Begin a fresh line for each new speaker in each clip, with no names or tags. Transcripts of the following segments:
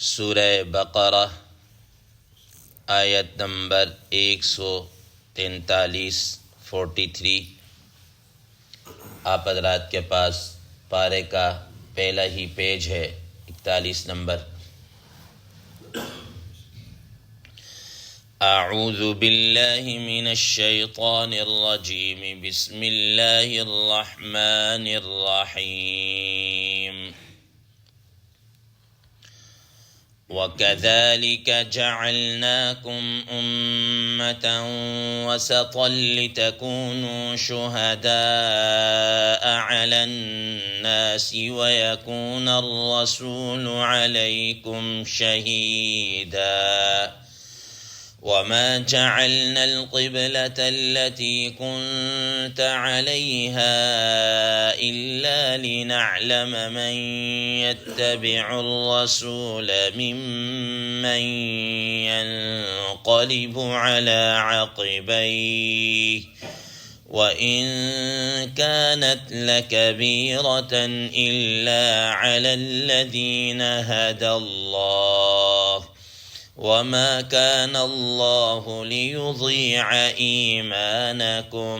سورہ بقرہ آیت نمبر 143 آپ حضرات کے پاس پارے کا پہلا ہی پیج ہے 41 نمبر۔ اعوذ باللہ من الشیطان الرجیم بسم اللہ الرحمن الرحیم۔ وَكَذَلِكَ جَعَلْنَاكُمْ أُمَّةً وَسَطًا لِتَكُونُوا شُهَدَاءَ عَلَى النَّاسِ وَيَكُونَ الرَّسُولُ عَلَيْكُمْ شَهِيدًا وَمَا جَعَلْنَا الْقِبْلَةَ الَّتِي كُنْتَ عَلَيْهَا إِلَّا لِنَعْلَمَ مَنْ يَتَّبِعُ الرَّسُولَ مِمَّنْ يَنْقَلِبُ عَلَى عَقِبَيْهِ وَإِنْ كَانَتْ لَكَبِيرَةً إِلَّا عَلَى الَّذِينَ هَدَى اللَّهُ وَمَا كَانَ اللَّهُ لِيُضِيعَ إِيمَانَكُمْ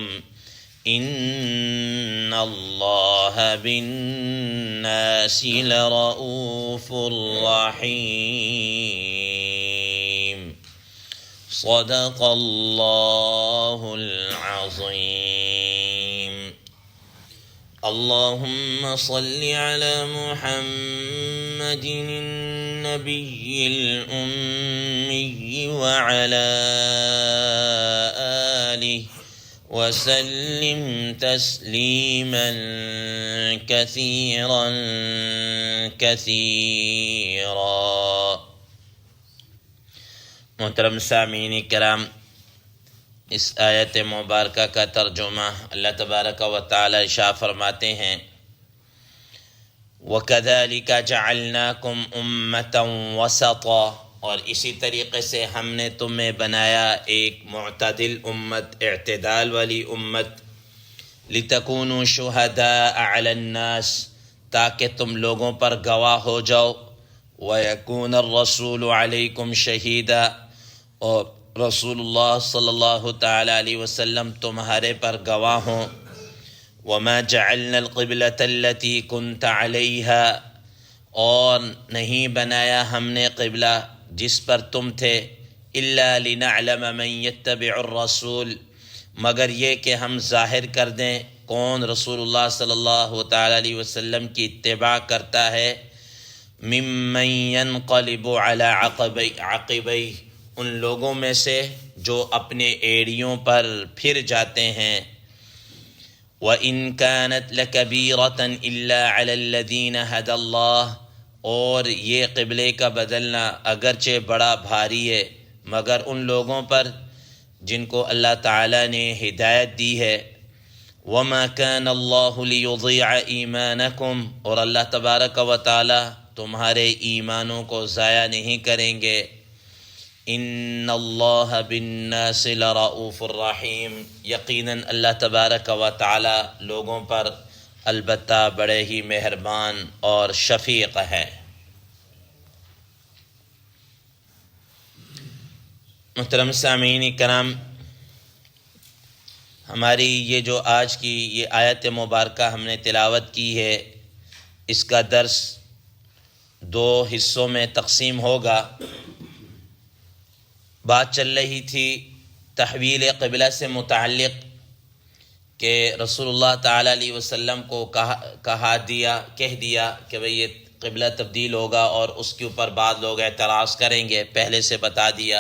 إِنَّ اللَّهَ بِالنَّاسِ لَرَءُوفٌ رَحِيمٌ۔ صدق اللہ العظیم۔ اللہم صل علی محمد النبی الأمی وعلی آلہ وسلم تسلیما کثیرا کثیرا۔ محترم سامعین کرام، اس آیت مبارکہ کا ترجمہ اللہ تبارک و تعالی ارشاد فرماتے ہیں وَكَذَلِكَ جَعَلْنَاكُمْ أُمَّةً وَسَطًا، اور اسی طریقے سے ہم نے تمہیں بنایا ایک معتدل امت، اعتدال والی امت، لِتَكُونُوا شُهَدَاءَ عَلَى النَّاسِ، تاکہ تم لوگوں پر گواہ ہو جاؤ، وَيَكُونَ الرَّسُولُ عَلَيْكُمْ شَهِيدًا، اور رسول اللہ صلی اللہ تعالی علیہ وسلم تمہارے پر گواہ ہوں۔ وَمَا جَعَلْنَا الْقِبْلَةَ الَّتِي كُنْتَ عَلَيْهَا، اور نہیں بنایا ہم نے قبلہ جس پر تم تھے، إِلَّا لِنَعْلَمَ مَنْ يَتَّبِعُ الرَّسُولِ، مگر یہ کہ ہم ظاہر کر دیں کون رسول اللہ صلی اللہ تعالی علیہ وسلم کی اتباع کرتا ہے، مِمَّنْ يَنْقَلِبُ عَلَى عَقِبَيْهِ، ان لوگوں میں سے جو اپنے ایڑیوں پر پھر جاتے ہیں، وَإِنْ كَانَتْ لَكَبِيرَةً إِلَّا عَلَى الَّذِينَ هَدَى اللَّهُ، اور یہ قبلے کا بدلنا اگرچہ بڑا بھاری ہے مگر ان لوگوں پر جن کو اللہ تعالیٰ نے ہدایت دی ہے۔ وَمَا كَانَ اللَّهُ لِيُضِيعَ إِيمَانَكُمْ، اور اللہ تبارک و تعالیٰ تمہارے ایمانوں کو ضائع نہیں کریں گے۔ ان اللہ بالناس لرؤوف الرحیم، یقیناً اللہ تبارک و تعالی لوگوں پر البتہ بڑے ہی مہربان اور شفیق ہیں۔ محترم سامعین کرام، ہماری یہ جو آج کی یہ آیت مبارکہ ہم نے تلاوت کی ہے، اس کا درس دو حصوں میں تقسیم ہوگا۔ بات چل رہی تھی تحویل قبلہ سے متعلق کہ رسول اللہ تعالیٰ علیہ وسلم کو کہہ دیا کہ بھئی یہ قبلہ تبدیل ہوگا، اور اس کے اوپر بعض لوگ اعتراض کریں گے، پہلے سے بتا دیا،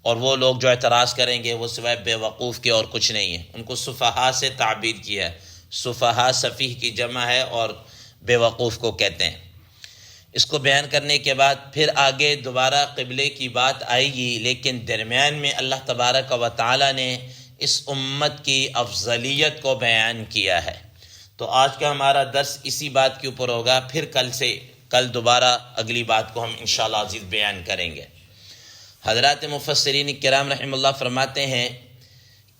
اور وہ لوگ جو اعتراض کریں گے وہ سوائے بے وقوف کے اور کچھ نہیں ہے۔ ان کو سفہاء سے تعبیر کیا ہے، سفہاء سفیہ کی جمع ہے اور بے وقوف کو کہتے ہیں۔ اس کو بیان کرنے کے بعد پھر آگے دوبارہ قبلے کی بات آئے گی، لیکن درمیان میں اللہ تبارک و تعالیٰ نے اس امت کی افضلیت کو بیان کیا ہے۔ تو آج کا ہمارا درس اسی بات کے اوپر ہوگا، پھر کل دوبارہ اگلی بات کو ہم انشاءاللہ عزیز بیان کریں گے۔ حضرات مفسرین کرام رحمہ اللہ فرماتے ہیں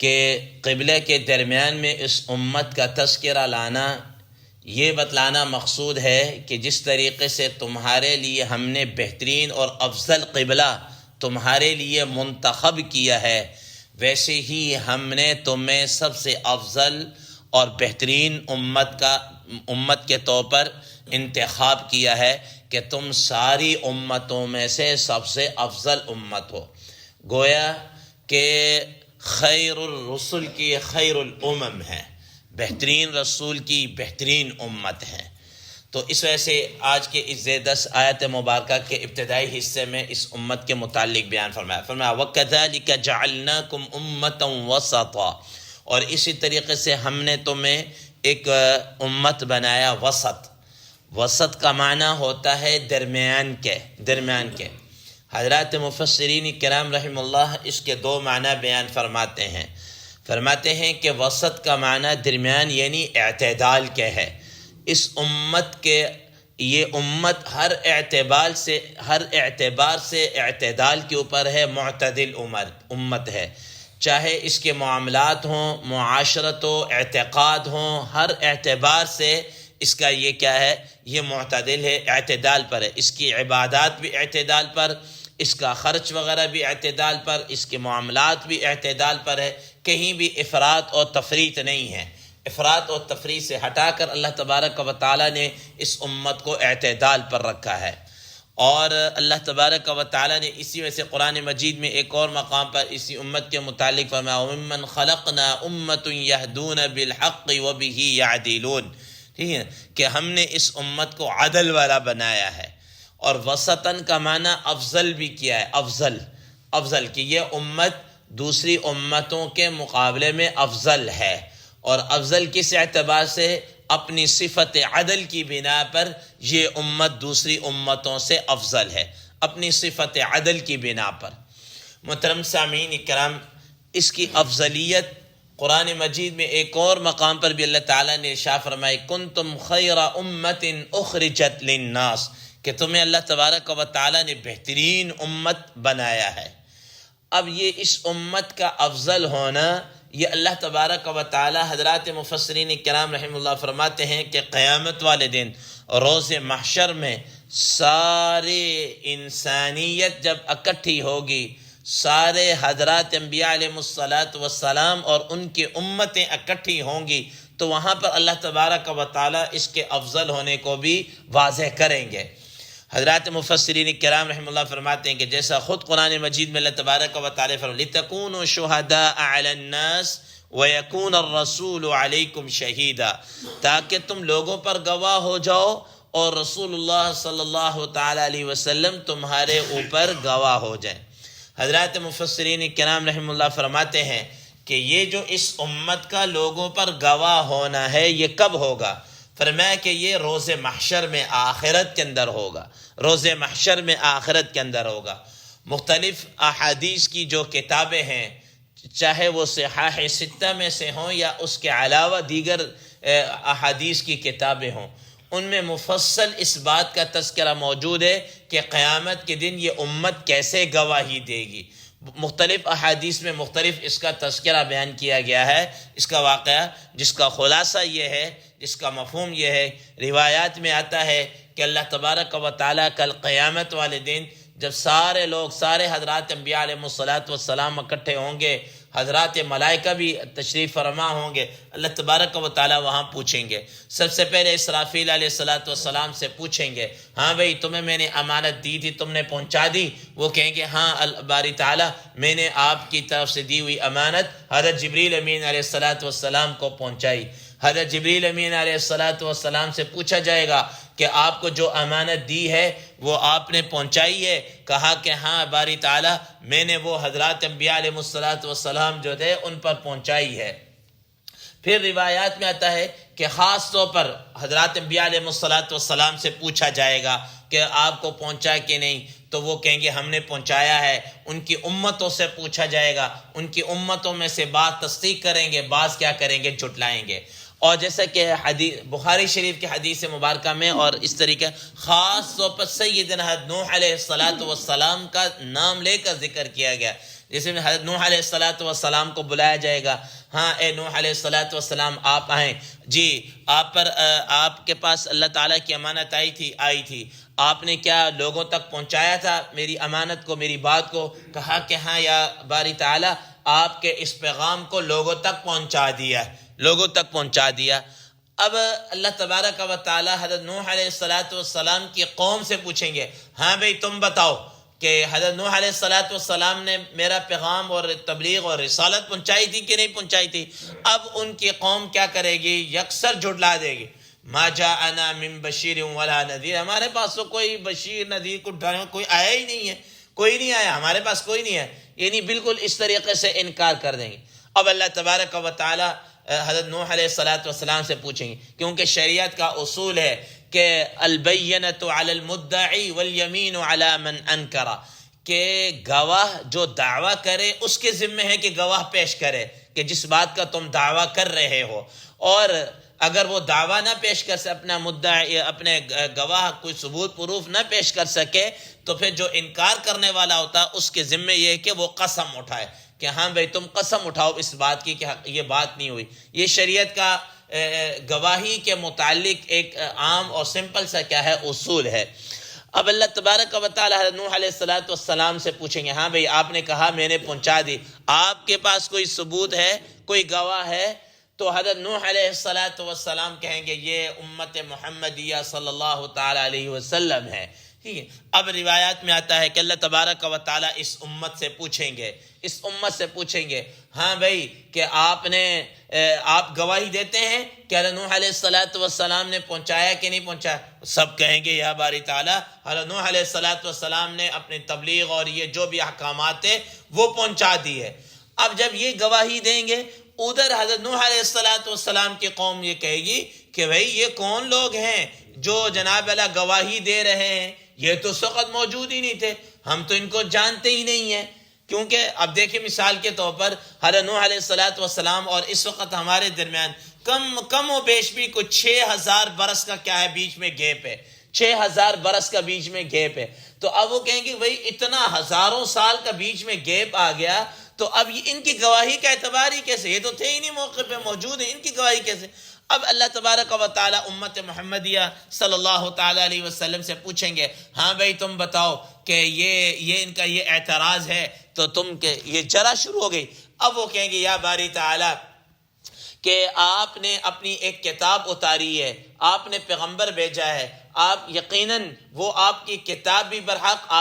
کہ قبلے کے درمیان میں اس امت کا تذکرہ لانا یہ بتلانا مقصود ہے کہ جس طریقے سے تمہارے لیے ہم نے بہترین اور افضل قبلہ تمہارے لیے منتخب کیا ہے، ویسے ہی ہم نے تمہیں سب سے افضل اور بہترین امت کے طور پر انتخاب کیا ہے کہ تم ساری امتوں میں سے سب سے افضل امت ہو۔ گویا کہ خیر الرسل کی خیر الامم ہے، بہترین رسول کی بہترین امت ہے۔ تو اس وجہ سے آج کے اس 10 آیت مبارکہ کے ابتدائی حصے میں اس امت کے متعلق بیان فرمایا وَكَذَلِكَ جَعَلْنَاكُمْ أُمَّةً وَسَطًا، اور اسی طریقے سے ہم نے تمہیں ایک امت بنایا وسط۔ وسط کا معنی ہوتا ہے درمیان کے۔ حضرات مفسرین کرام رحم اللہ اس کے 2 معنی بیان فرماتے ہیں کہ وسط کا معنی درمیان یعنی اعتدال کے ہے۔ اس امت کے یہ امت ہر اعتبار سے اعتدال کے اوپر ہے، معتدل امت ہے، چاہے اس کے معاملات ہوں، معاشرت و اعتقاد ہوں، ہر اعتبار سے اس کا یہ کیا ہے، یہ معتدل ہے، اعتدال پر ہے۔ اس کی عبادات بھی اعتدال پر، اس کا خرچ وغیرہ بھی اعتدال پر، اس کے معاملات بھی اعتدال پر ہے، کہیں بھی افراط اور تفریط نہیں ہے۔ افراط اور تفریط سے ہٹا کر اللہ تبارک و تعالیٰ نے اس امت کو اعتدال پر رکھا ہے۔ اور اللہ تبارک و تعالیٰ نے اسی وجہ سے قرآن مجید میں ایک اور مقام پر اسی امت کے متعلق فرمایا وَمِمَّنْ خَلَقْنَا أُمَّةٌ يَهْدُونَ بِالْحَقِّ وَبِهِ يَعْدِلُونَ، ٹھیک ہے کہ ہم نے اس امت کو عدل والا بنایا ہے۔ اور وسطاً کا معنی افضل بھی کیا ہے، افضل کہ یہ امت دوسری امتوں کے مقابلے میں افضل ہے۔ اور افضل کس اعتبار سے؟ اپنی صفت عدل کی بنا پر یہ امت دوسری امتوں سے افضل ہے، اپنی صفت عدل کی بنا پر۔ محترم سامعین کرام، اس کی افضلیت قرآن مجید میں ایک اور مقام پر بھی اللہ تعالیٰ نے ارشاد فرمائی کنتم خیر امت اخرجت للناس، کہ تمہیں اللہ تبارک و تعالیٰ نے بہترین امت بنایا ہے۔ اب یہ اس امت کا افضل ہونا، یہ اللہ تبارک و تعالیٰ حضرات مفسرین کرام رحم اللہ فرماتے ہیں کہ قیامت والے دن روز محشر میں سارے انسانیت جب اکٹھی ہوگی، سارے حضرات انبیاء علیہ السلام اور ان کی امتیں اکٹھی ہوں گی، تو وہاں پر اللہ تبارک و تعالیٰ اس کے افضل ہونے کو بھی واضح کریں گے۔ حضرات مفسرین کرام رحم اللہ فرماتے ہیں کہ جیسا خود قرآن مجید میں اللہ تبارک و تعالیٰ فرماتے ہیں لِتَكُونُوا شُهَدَاءَ عَلَى النَّاسِ وَيَكُونَ الرَّسُولُ عَلَيْكُمْ شَهِيدًا، تاکہ تم لوگوں پر گواہ ہو جاؤ اور رسول اللہ صلی اللہ تعالیٰ علیہ وسلم تمہارے اوپر گواہ ہو جائیں۔ حضرات مفسرین کرام رحم اللہ فرماتے ہیں کہ یہ جو اس امت کا لوگوں پر گواہ ہونا ہے یہ کب ہوگا؟ فرمایا کہ یہ روز محشر میں آخرت کے اندر ہوگا، روز محشر میں آخرت کے اندر ہوگا۔ مختلف احادیث کی جو کتابیں ہیں، چاہے وہ صحاح ستہ میں سے ہوں یا اس کے علاوہ دیگر احادیث کی کتابیں ہوں، ان میں مفصل اس بات کا تذکرہ موجود ہے کہ قیامت کے دن یہ امت کیسے گواہی دے گی۔ مختلف احادیث میں مختلف اس کا تذکرہ بیان کیا گیا ہے، اس کا واقعہ جس کا خلاصہ یہ ہے، جس کا مفہوم یہ ہے، روایات میں آتا ہے کہ اللہ تبارک و تعالیٰ کل قیامت والے دن جب سارے لوگ، سارے حضرات انبیاء علیہ السلام اکٹھے ہوں گے، حضرات ملائکہ بھی تشریف فرما ہوں گے، اللہ تبارک و تعالیٰ وہاں پوچھیں گے۔ سب سے پہلے اسرافیل علیہ السلام سے پوچھیں گے ہاں بھئی تمہیں میں نے امانت دی تھی، تم نے پہنچا دی؟ وہ کہیں گے ہاں باری تعالیٰ میں نے آپ کی طرف سے دی ہوئی امانت حضرت جبریل امین علیہ السلام کو پہنچائی۔ حضرت جبریل امین علیہ السلام سے پوچھا جائے گا کہ آپ کو جو امانت دی ہے وہ آپ نے پہنچائی ہے؟ کہا کہ ہاں باری تعالیٰ میں نے وہ حضرات انبیاء علیہ السلام جو تھے ان پر پہنچائی ہے۔ پھر روایات میں آتا ہے کہ خاص طور پر حضرات انبیاء علیہ السلام سے پوچھا جائے گا کہ آپ کو پہنچا کہ نہیں، تو وہ کہیں گے ہم نے پہنچایا ہے۔ ان کی امتوں سے پوچھا جائے گا، ان کی امتوں میں سے بعض تصدیق کریں گے، بعض کیا کریں گے، جھٹلائیں گے۔ اور جیسا کہ بخاری شریف کی حدیث مبارکہ میں اور اس طریقے خاص طور پر سیدنا نوح علیہ السلام کا نام لے کر ذکر کیا گیا جیسے حضرت نوح علیہ السلام کو بلایا جائے گا، ہاں اے نوح علیہ السلام آپ آئیں، جی آپ کے پاس اللہ تعالیٰ کی امانت آئی تھی، آپ نے کیا لوگوں تک پہنچایا تھا میری امانت کو، میری بات کو؟ کہا کہ ہاں یا باری تعالیٰ، آپ کے اس پیغام کو لوگوں تک پہنچا دیا۔ اب اللہ تبارک و تعالیٰ حضرت نوح علیہ السلام کی قوم سے پوچھیں گے، ہاں بھئی تم بتاؤ کہ حضرت نوح علیہ السلام نے میرا پیغام اور تبلیغ اور رسالت پہنچائی تھی کہ نہیں پہنچائی تھی؟ اب ان کی قوم کیا کرے گی؟ یکسر جھٹلا دے گی، ما جاءنا من بشیر ولا نذیر، ہمارے پاس تو کوئی بشیر نذیر کوئی آیا ہی نہیں ہے، کوئی نہیں آیا، ہمارے پاس کوئی نہیں ہے، یعنی بالکل اس طریقے سے انکار کر دیں گے۔ اب اللہ تبارک و تعالی حضرت نوح علیہ السلام سے پوچھیں گے، کیونکہ شریعت کا اصول ہے کہ البینۃ علی المدعی والیمین علی من انکر، کہ گواہ جو دعویٰ کرے اس کے ذمہ ہے کہ گواہ پیش کرے کہ جس بات کا تم دعویٰ کر رہے ہو، اور اگر وہ دعویٰ نہ پیش کر سکے، اپنا مدعی اپنے گواہ کوئی ثبوت پروف نہ پیش کر سکے، تو پھر جو انکار کرنے والا ہوتا ہے اس کے ذمہ یہ ہے کہ وہ قسم اٹھائے کہ ہاں بھئی تم قسم اٹھاؤ اس بات کی کہ یہ بات نہیں ہوئی۔ یہ شریعت کا گواہی کے متعلق ایک عام اور سمپل سا کیا ہے اصول ہے۔ اب اللہ تبارک و تعالی حضرت نوح علیہ السلام سے پوچھیں گے، ہاں بھئی آپ نے کہا میں نے پہنچا دی، آپ کے پاس کوئی ثبوت ہے، کوئی گواہ ہے؟ تو حضرت نوح علیہ السلام کہیں گے یہ امت محمدیہ صلی اللہ تعالی علیہ وسلم ہے۔ ٹھیک ہے، اب روایات میں آتا ہے کہ اللہ تبارک و تعالی اس امت سے پوچھیں گے ہاں بھائی کہ آپ گواہی دیتے ہیں کہ حضرت نوح علیہ السلام نے پہنچایا کہ نہیں پہنچایا؟ سب کہیں گے یا باری تعالی حضرت نوح علیہ السلام نے اپنی تبلیغ اور یہ جو بھی احکامات ہیں وہ پہنچا دی ہے۔ اب جب یہ گواہی دیں گے، ادھر حضرت نوح علیہ السلام کی قوم یہ کہے گی کہ بھئی یہ کون لوگ ہیں جو جناب اللہ گواہی دے رہے ہیں؟ یہ تو اس وقت موجود ہی نہیں تھے، ہم تو ان کو جانتے ہی نہیں ہیں۔ کیونکہ اب دیکھیں مثال کے طور پر حضرت نوح علیہ السلام اور اس وقت ہمارے درمیان کم و بیش بھی کچھ 6000 برس کا کیا ہے بیچ میں گیپ ہے، 6000 برس کا بیچ میں گیپ ہے۔ تو اب وہ کہیں گے بھئی اتنا ہزاروں سال کا بیچ میں گیپ آ گیا، تو اب ان کی گواہی کا اعتبار ہی کیسے؟ یہ تو تھے ہی نہیں، موقع پہ موجود ہیں، ان کی گواہی کیسے؟ اب اللہ تبارک و تعالی امت محمدیہ صلی اللہ تعالی علیہ وسلم سے پوچھیں گے، ہاں بھائی تم بتاؤ کہ یہ ان کا یہ اعتراض ہے، تو تم کہ یہ چرا شروع ہو گئی۔ اب وہ کہیں گے یا باری تعالی کہ آپ نے اپنی ایک کتاب اتاری ہے، آپ نے پیغمبر بھیجا ہے، آپ یقیناً وہ آپ کی کتاب بھی برحق،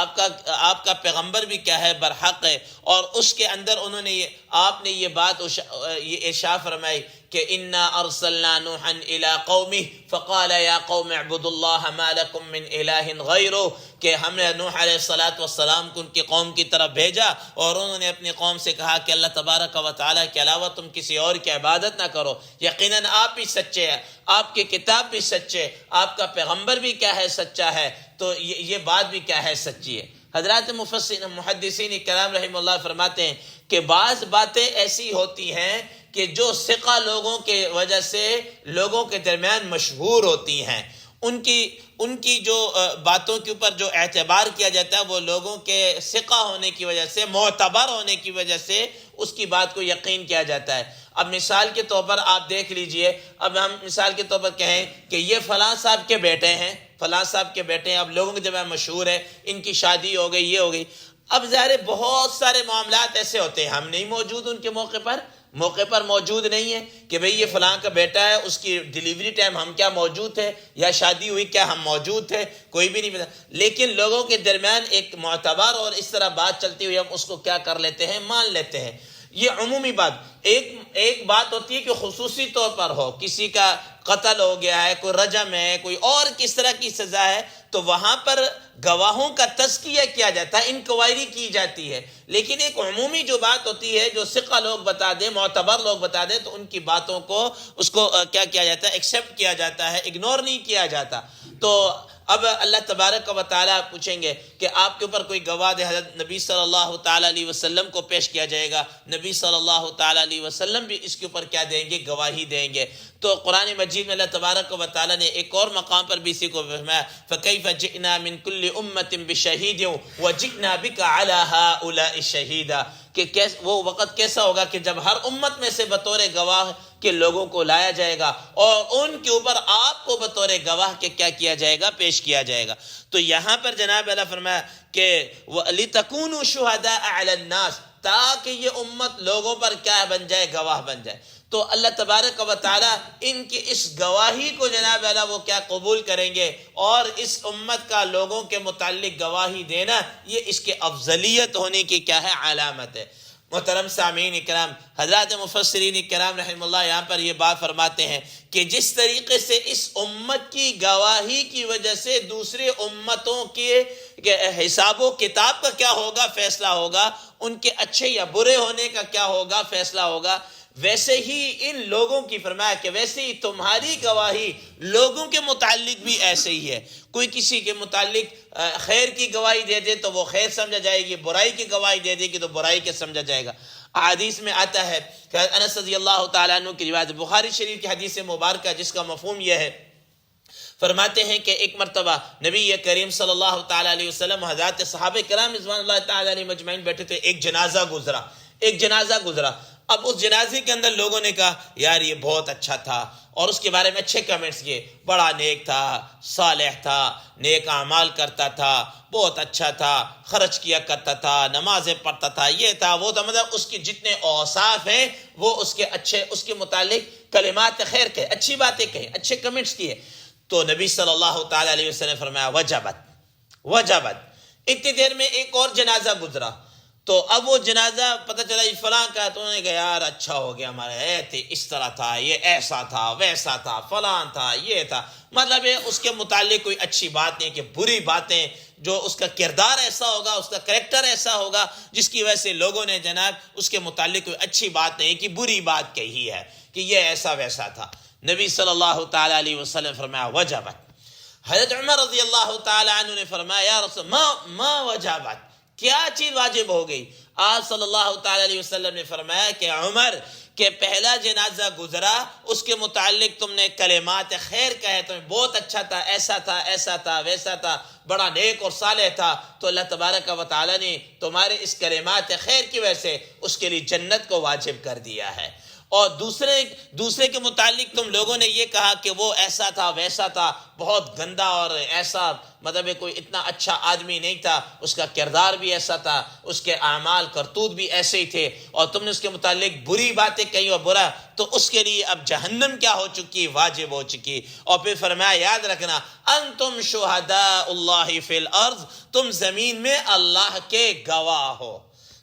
آپ کا پیغمبر بھی کیا ہے برحق ہے، اور اس کے اندر انہوں نے آپ نے یہ بات یہ ارشاد فرمائی کہ انا ارسلنا نوحا الى قومه فقال یا قوم اعبدوا اللہ ما لکم من الہ غیرہ، کہ ہم نے نوح علیہ السلام کو ان کی قوم کی طرف بھیجا اور انہوں نے اپنی قوم سے کہا کہ اللہ تبارک و تعالیٰ کے علاوہ تم کسی اور کی عبادت نہ کرو، یقیناً آپ بھی سچے ہیں، آپ کی کتاب بھی سچے، آپ کا پیغمبر بھی کیا ہے سچا ہے، تو یہ بات بھی کیا ہے سچی ہے۔ حضرات محدثین کرام رحمہ اللہ فرماتے ہیں کہ بعض باتیں ایسی ہوتی ہیں کہ جو ثقہ لوگوں کے وجہ سے لوگوں کے درمیان مشہور ہوتی ہیں، ان کی جو باتوں کے اوپر جو اعتبار کیا جاتا ہے وہ لوگوں کے ثقہ ہونے کی وجہ سے، معتبر ہونے کی وجہ سے اس کی بات کو یقین کیا جاتا ہے۔ اب مثال کے طور پر آپ دیکھ لیجئے، اب ہم مثال کے طور پر کہیں کہ یہ فلاں صاحب کے بیٹے ہیں، اب لوگوں کے درمیان مشہور ہے، ان کی شادی ہو گئی، یہ ہو گئی۔ اب ظاہر بہت سارے معاملات ایسے ہوتے ہیں، ہم نہیں موجود ان کے موقع پر موجود نہیں ہے کہ بھئی یہ فلاں کا بیٹا ہے، اس کی ڈیلیوری ٹائم ہم کیا موجود تھے، یا شادی ہوئی کیا ہم موجود تھے، کوئی بھی نہیں پتا، لیکن لوگوں کے درمیان ایک معتبر اور اس طرح بات چلتی ہوئی ہم اس کو کیا کر لیتے ہیں، مان لیتے ہیں۔ یہ عمومی بات۔ ایک بات ہوتی ہے کہ خصوصی طور پر ہو، کسی کا قتل ہو گیا ہے، کوئی رجم ہے، کوئی اور کس طرح کی سزا ہے، تو وہاں پر گواہوں کا تزکیہ کیا جاتا ہے، انکوائری کی جاتی ہے۔ لیکن ایک عمومی جو بات ہوتی ہے، جو ثقہ لوگ بتا دیں، معتبر لوگ بتا دیں، تو ان کی باتوں کو اس کو کیا کیا جاتا ہے، ایکسیپٹ کیا جاتا ہے، اگنور نہیں کیا جاتا۔ تو اب اللہ تبارک و تعالیٰ پوچھیں گے کہ آپ کے اوپر کوئی گواہ دے، حضرت نبی صلی اللہ تعالیٰ علیہ وسلم کو پیش کیا جائے گا، نبی صلی اللہ تعالیٰ علیہ وسلم بھی اس کے اوپر کیا دیں گے؟ گواہی دیں گے۔ تو قرآن مجید میں اللہ تبارک و تعالیٰ نے ایک اور مقام پر بھی اسی کو فرمایا فَكَيْفَ جِئْنَا مِن كُلِّ أُمَّةٍ بِشَهِيدٍ وَجِئْنَا بِكَ عَلَى هَؤُلَاءِ شَهِيدًا، کہ وہ وقت کیسا ہوگا کہ جب ہر امت میں سے بطور گواہ کے لوگوں کو لایا جائے گا اور ان کے اوپر آپ کو بطور گواہ کے کیا کیا جائے گا؟ پیش کیا جائے گا۔ تو یہاں پر جناب اللہ فرمایا کہ لِتَكُونُوا شُهَدَاءَ عَلَى النَّاسِ، تاکہ یہ امت لوگوں پر کیا بن جائے؟ گواہ بن جائے۔ تو اللہ تبارک و تعالیٰ ان کی اس گواہی کو جناب اللہ وہ کیا قبول کریں گے، اور اس امت کا لوگوں کے متعلق گواہی دینا یہ اس کے افضلیت ہونے کی کیا ہے؟ علامت ہے۔ محترم سامعین اکرام، حضرات مفسرین اکرام رحمہ اللہ یہاں پر یہ بات فرماتے ہیں کہ جس طریقے سے اس امت کی گواہی کی وجہ سے دوسری امتوں کے حساب و کتاب کا کیا ہوگا؟ فیصلہ ہوگا، ان کے اچھے یا برے ہونے کا کیا ہوگا؟ فیصلہ ہوگا، ویسے ہی ان لوگوں کی فرمایا کہ ویسے ہی تمہاری گواہی لوگوں کے متعلق بھی ایسے ہی ہے۔ کوئی کسی کے متعلق خیر کی گواہی دے دے تو وہ خیر سمجھا جائے گی، برائی کی گواہی دے دے گی تو برائی کے سمجھا جائے گا۔ حدیث میں آتا ہے کہ انس رضی اللہ تعالیٰ عنہ کی روایت، بخاری شریف کی حدیث مبارکہ جس کا مفہوم یہ ہے، فرماتے ہیں کہ ایک مرتبہ نبی کریم صلی اللہ تعالیٰ علیہ وسلم حضرات صحابہ کرام رضوان اللہ تعالیٰ علیہ مجمعین بیٹھے تھے، ایک جنازہ گزرا۔ اب اس جنازے کے اندر لوگوں نے کہا یار یہ بہت اچھا تھا، اور اس کے بارے میں اچھے کمنٹس کیے، بڑا نیک تھا، صالح تھا، نیک اعمال کرتا تھا، بہت اچھا تھا، خرچ کیا کرتا تھا، نمازیں پڑھتا تھا، یہ تھا وہ تھا، مطلب اس کے جتنے اوصاف ہیں وہ اس کے اچھے، اس کے متعلق کلمات خیر کہے، اچھی باتیں کہیں، اچھے کمنٹس کیے۔ تو نبی صلی اللہ تعالیٰ علیہ وسلم نے فرمایا وجبت۔ اتنی دیر میں ایک اور جنازہ گزرا، تو اب وہ جنازہ پتہ چلا یہ فلاں کا، تو انہوں نے کہا یار اچھا ہو گیا، ہمارے تھے اس طرح تھا، یہ ایسا تھا، ویسا تھا، فلاں تھا، یہ تھا، مطلب اس کے متعلق کوئی اچھی بات نہیں کہ بری باتیں، جو اس کا کردار ایسا ہوگا، اس کا کریکٹر ایسا ہوگا جس کی وجہ سے لوگوں نے جناب اس کے متعلق کوئی اچھی بات نہیں کہ بری بات کہی ہے کہ یہ ایسا ویسا تھا۔ نبی صلی اللہ تعالیٰ علیہ وسلم فرمایا وجبت۔ حضرت عمر رضی اللہ تعالیٰ عنہ نے فرمایا یا رسول ما وجبت، کیا چیز واجب ہو گئی؟ آپ صلی اللہ تعالیٰ علیہ وسلم نے فرمایا کہ عمر کہ پہلا جنازہ گزرا، اس کے متعلق تم نے کلمات خیر کہے، تمہیں بہت اچھا تھا، ایسا تھا، ایسا تھا، ویسا تھا، بڑا نیک اور صالح تھا، تو اللہ تبارک و تعالیٰ نے تمہارے اس کلمات خیر کی وجہ سے اس کے لیے جنت کو واجب کر دیا ہے۔ اور دوسرے کے متعلق تم لوگوں نے یہ کہا کہ وہ ایسا تھا، ویسا تھا، بہت گندا اور ایسا، مطلب کوئی اتنا اچھا آدمی نہیں تھا، اس کا کردار بھی ایسا تھا، اس کے اعمال کرتوت بھی ایسے ہی تھے، اور تم نے اس کے متعلق بری باتیں کہی اور برا، تو اس کے لیے اب جہنم کیا ہو چکی؟ واجب ہو چکی۔ اور پھر فرمایا یاد رکھنا انتم شہداء اللہ فی الارض، تم زمین میں اللہ کے گواہ ہو،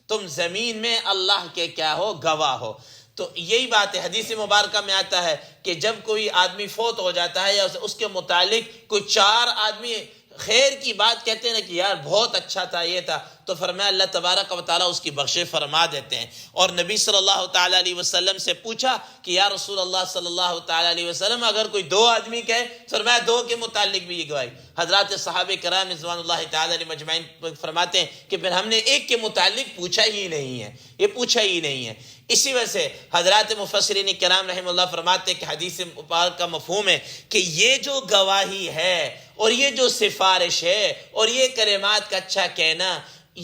تم زمین میں اللہ کے کیا ہو؟ گواہ ہو۔ تو یہی بات ہے، حدیث مبارکہ میں آتا ہے کہ جب کوئی آدمی فوت ہو جاتا ہے یا اس کے متعلق کوئی چار آدمی خیر کی بات کہتے ہیں کہ یار بہت اچھا تھا، یہ تھا، تو فرمایا اللہ تبارک و تعالیٰ اس کی بخشش فرما دیتے ہیں۔ اور نبی صلی اللہ تعالیٰ علیہ وسلم سے پوچھا کہ یا رسول اللہ صلی اللہ تعالیٰ علیہ وسلم اگر کوئی دو آدمی کہے، فرمایا دو کے متعلق بھی یہ گواہی۔ حضرات صحابہ کرام رضوان اللہ تعالیٰ علیہ مجمعین فرماتے ہیں کہ پھر ہم نے ایک کے متعلق پوچھا ہی نہیں ہے، یہ پوچھا ہی نہیں ہے۔ اسی وجہ سے حضرات مفسرین کرام رحمہ اللہ فرماتے ہیں کہ حدیث مبارک کا مفہوم ہے کہ یہ جو گواہی ہے اور یہ جو سفارش ہے اور یہ کلمات کا اچھا کہنا،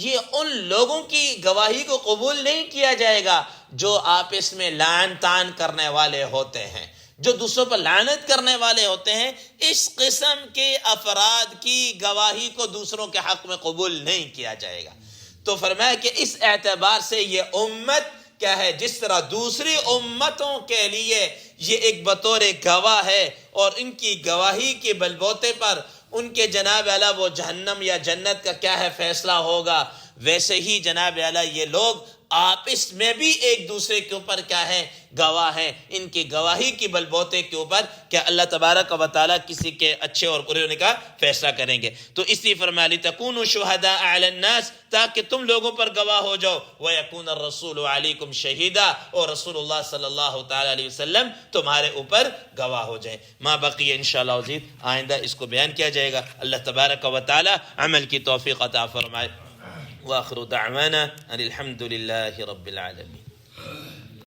یہ ان لوگوں کی گواہی کو قبول نہیں کیا جائے گا جو آپس میں لعن طعن کرنے والے ہوتے ہیں، جو دوسروں پر لعنت کرنے والے ہوتے ہیں۔ اس قسم کے افراد کی گواہی کو دوسروں کے حق میں قبول نہیں کیا جائے گا۔ تو فرمایا کہ اس اعتبار سے یہ امت کیا ہے، جس طرح دوسری امتوں کے لیے یہ ایک بطور گواہ ہے اور ان کی گواہی کے بلبوتے پر ان کے جناب اعلیٰ وہ جہنم یا جنت کا کیا ہے فیصلہ ہوگا، ویسے ہی جناب اعلیٰ یہ لوگ آپس میں بھی ایک دوسرے کے اوپر کیا ہے؟ گواہ ہیں، ان کی گواہی کی بلبوتے کے اوپر کہ اللہ تبارک و تعالیٰ کسی کے اچھے اور برے ہونے کا فیصلہ کریں گے۔ تو اس لیے فرمایا لِتَكُونُوا شُهَدَاءَ عَلَى النَّاسِ، تاکہ تم لوگوں پر گواہ ہو جاؤ، وَيَكُونَ الرَّسُولُ عَلَيْكُمْ شَهِيدًا، اور رسول اللہ صلی اللہ تعالیٰ علیہ وسلم تمہارے اوپر گواہ ہو جائیں۔ ما بقی انشاءاللہ عزیز آئندہ اس کو بیان کیا جائے گا۔ اللہ تبارک و تعالیٰ عمل کی توفیق عطا فرمائے۔ وآخر دعوانا ان الحمد للہ رب العالمین۔